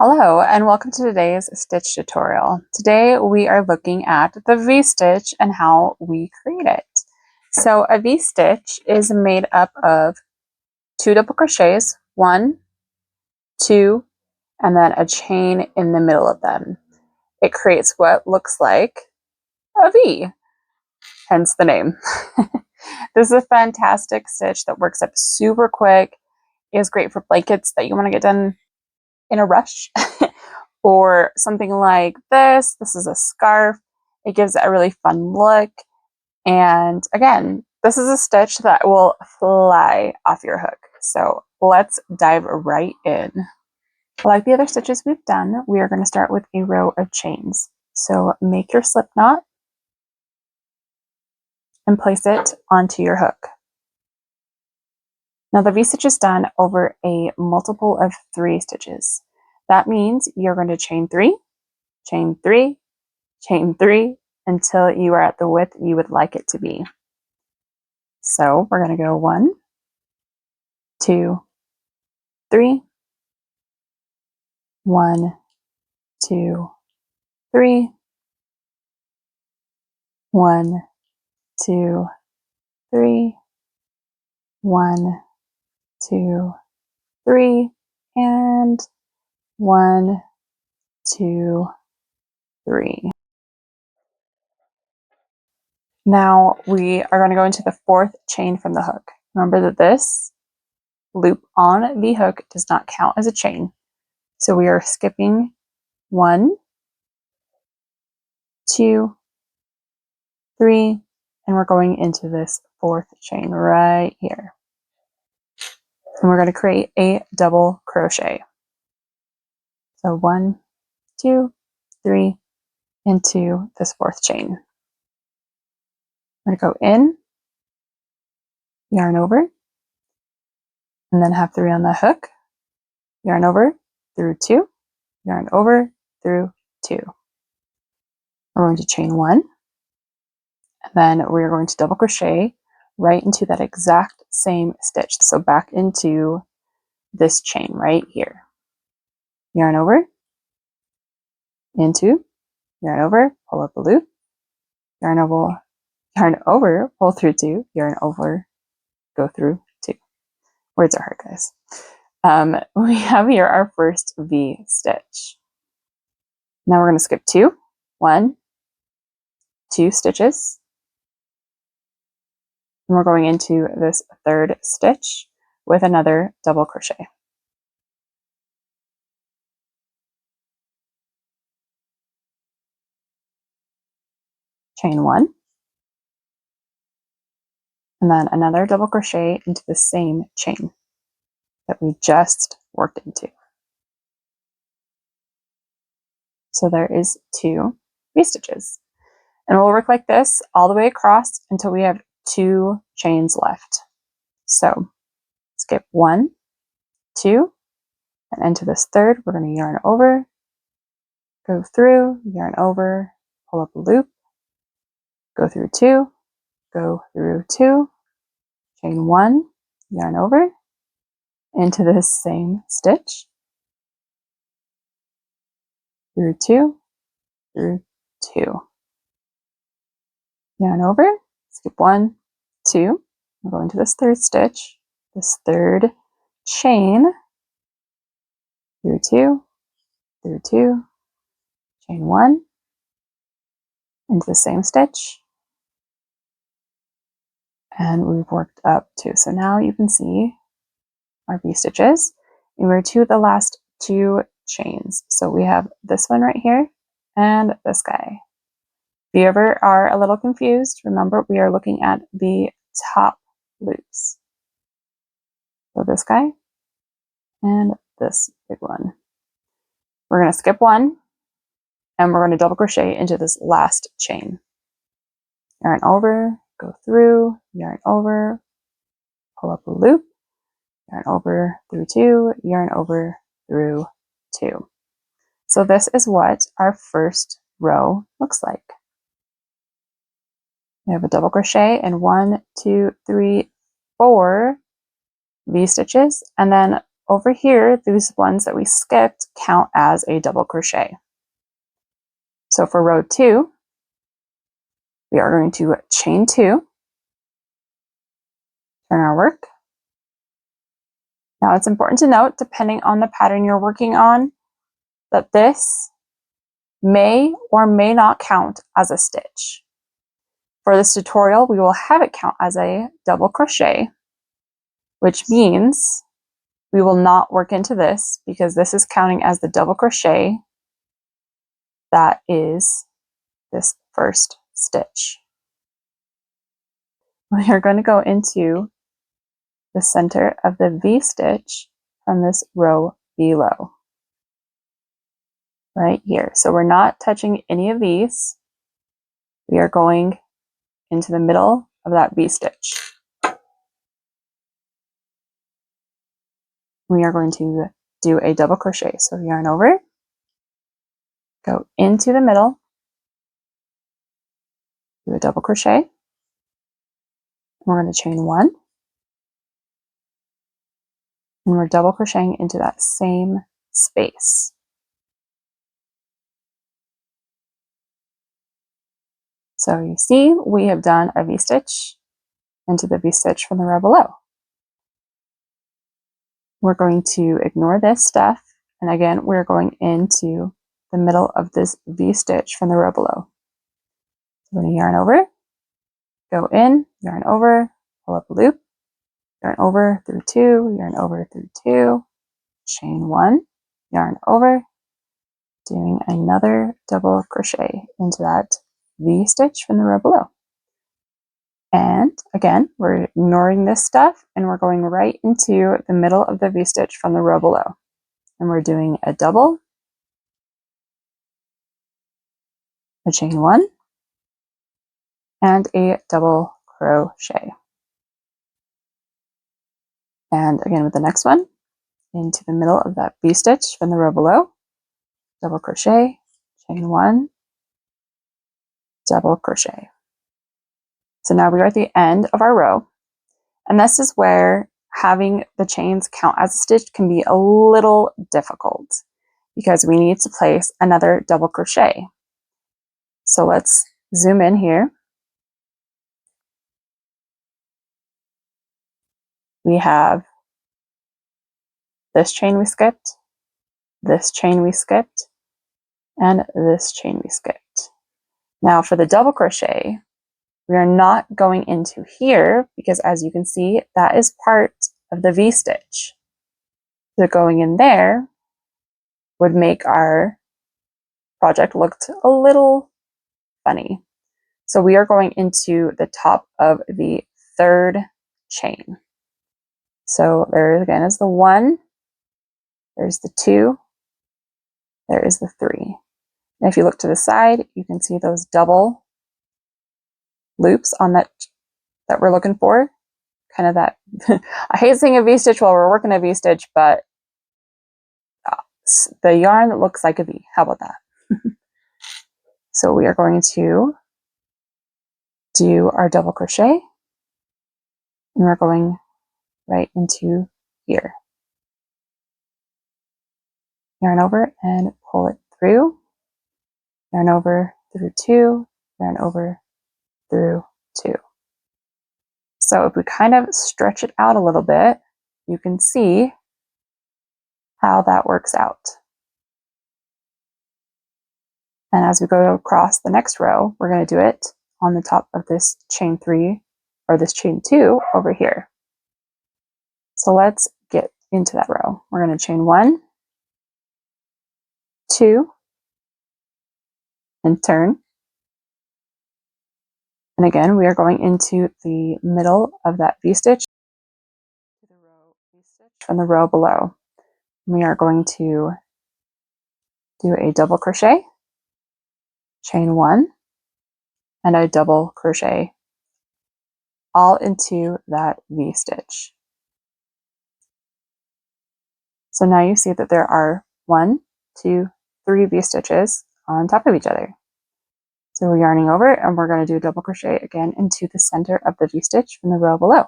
Hello and welcome to today's stitch tutorial. Today we are looking at the V-stitch and how we create it. So a V-stitch is made up of 2 double crochets, 1, 2, and then a chain in the middle of them. It creates what looks like a V, hence the name. This is a fantastic stitch that works up super quick. It is great for blankets that you want to get done in a rush. Or something like this. This is a scarf. It gives it a really fun look. And again, this is a stitch that will fly off your hook. So let's dive right in. Like the other stitches we've done, we are going to start with a row of chains. So make your slip knot and place it onto your hook. Now the V-stitch is done over a multiple of 3 stitches. That means you're going to chain 3, chain 3, chain 3 until you are at the width you would like it to be. So we're going to go 1, 2, 3, 1, 2, 3, 1, 2, 3, 1, 2, 3, and 1, 2, 3. Now we are going to go into the 4th chain from the hook. Remember that this loop on the hook does not count as a chain. So we are skipping 1, 2, 3, and we're going into this 4th chain right here. And we're going to create a double crochet. So 1, 2, 3, into this 4th chain. We're going to go in, yarn over, and then have 3 on the hook, yarn over, through 2, yarn over, through 2. We're going to chain 1, and then we're going to double crochet right into that exact same stitch. So back into this chain right here. Yarn over, into, yarn over, pull up a loop, yarn over, pull through 2, yarn over, go through 2. Words are hard, guys. We have here our first V stitch. Now we're going to skip 2, 1, 2 stitches. And we're going into this 3rd stitch with another double crochet. Chain 1, and then another double crochet into the same chain that we just worked into. So there is 2 V-stitches. And we'll work like this all the way across until we have 2 chains left. So skip 1, 2, and into this 3rd, we're going to yarn over, go through, yarn over, pull up a loop, go through 2, go through 2, chain 1, yarn over, into this same stitch, through 2, through 2. Yarn over, skip 1, 2, we're going to this 3rd stitch, this 3rd chain, through 2, through 2, chain 1, into the same stitch, and we've worked up 2. So now you can see our V-stitches, and we're to the last 2 chains. So we have this one right here and this guy. If you ever are a little confused, remember we are looking at the top loops. So this guy and this big one. We're going to skip 1, and we're going to double crochet into this last chain. Yarn over, go through, yarn over, pull up a loop, yarn over through 2, yarn over through 2. So this is what our first row looks like. We have a double crochet and 1, 2, 3, 4 V-stitches, and then over here, these ones that we skipped count as a double crochet. So for row 2, we are going to chain 2, turn our work. Now it's important to note, depending on the pattern you're working on, that this may or may not count as a stitch. For this tutorial, we will have it count as a double crochet, which means we will not work into this because this is counting as the double crochet that is this first stitch. We are going to go into the center of the V-stitch from this row below, right here. So we're not touching any of these. We are going into the middle of that V-stitch. We are going to do a double crochet. So yarn over, go into the middle, do a double crochet. We're going to chain 1, and we're double crocheting into that same space. So you see, we have done a V-stitch into the V-stitch from the row below. We're going to ignore this stuff, and again, we're going into the middle of this V-stitch from the row below. So we're going to yarn over, go in, yarn over, pull up a loop, yarn over through 2, yarn over through 2, chain 1, yarn over, doing another double crochet into that V-stitch from the row below. And again, we're ignoring this stuff and we're going right into the middle of the V-stitch from the row below. And we're doing a double, a chain 1, and a double crochet. And again with the next one, into the middle of that V-stitch from the row below, double crochet, chain 1, double crochet. So now we are at the end of our row, and this is where having the chains count as a stitch can be a little difficult because we need to place another double crochet. So let's zoom in here. We have this chain we skipped, this chain we skipped, and this chain we skipped. Now for the double crochet, we are not going into here because as you can see, that is part of the V-stitch. So going in there would make our project look a little funny. So we are going into the top of the third chain. So there again is the 1, there's the 2, there is the 3. And if you look to the side, you can see those double loops on that we're looking for. Kind of that, I hate saying a V-stitch while we're working a V-stitch, but the yarn that looks like a V. How about that? So we are going to do our double crochet, and we're going right into here. Yarn over and pull it through. Yarn over through 2, yarn over through 2. So if we kind of stretch it out a little bit, you can see how that works out. And as we go across the next row, we're going to do it on the top of this chain 3 or this chain 2 over here. So let's get into that row. We're going to chain 1, 2, and turn. And again, we are going into the middle of that V-stitch to the row V-stitch from the row below. We are going to do a double crochet, chain 1, and a double crochet all into that V-stitch. So now you see that there are 1, 2, 3 V-stitches on top of each other. So we're yarning over and we're going to do a double crochet again into the center of the V-stitch from the row below.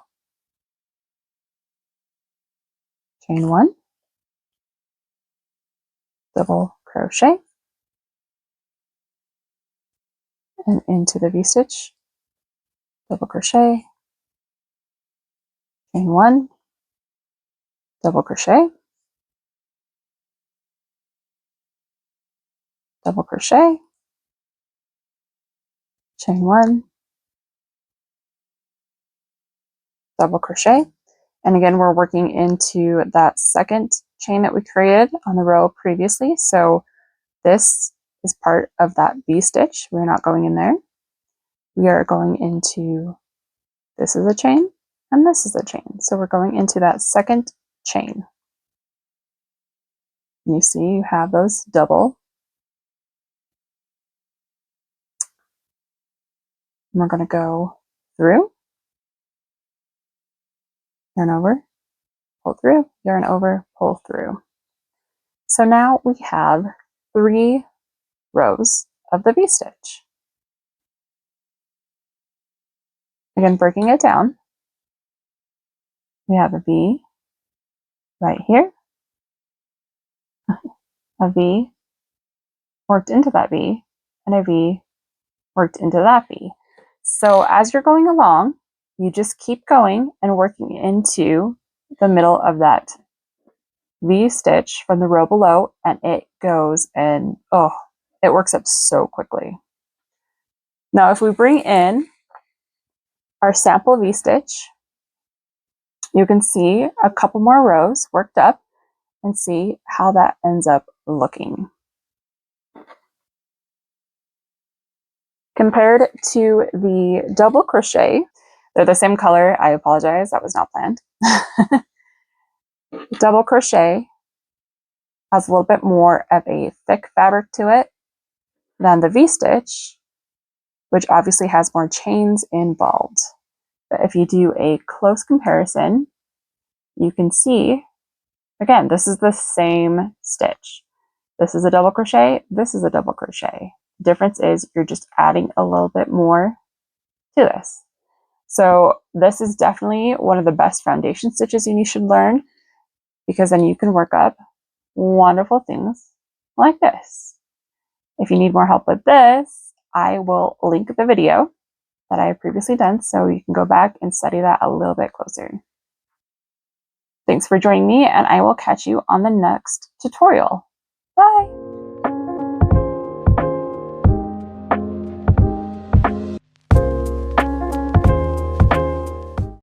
Chain 1, double crochet, and into the V-stitch, double crochet, chain 1, double crochet, double crochet, chain 1, double crochet. And again, we're working into that second chain that we created on the row previously. So this is part of that V-stitch. We're not going in there. We are going into, this is a chain and this is a chain. So we're going into that second chain. You see you have those double. And we're going to go through, yarn over, pull through, yarn over, pull through. So now we have 3 rows of the V-stitch. Again, breaking it down, we have a V right here, a V worked into that V, and a V worked into that V. So as you're going along, you just keep going and working into the middle of that V-stitch from the row below, and it goes and it works up so quickly. Now if we bring in our sample V-stitch, you can see a couple more rows worked up and see how that ends up looking. Compared to the double crochet, they're the same color. I apologize, that was not planned. Double crochet has a little bit more of a thick fabric to it than the V-stitch, which obviously has more chains involved. But if you do a close comparison, you can see, again, this is the same stitch. This is a double crochet, this is a double crochet. The difference is you're just adding a little bit more to this. So this is definitely one of the best foundation stitches you should learn, because then you can work up wonderful things like this. If you need more help with this, I will link the video that I have previously done so you can go back and study that a little bit closer. Thanks for joining me, and I will catch you on the next tutorial. Bye!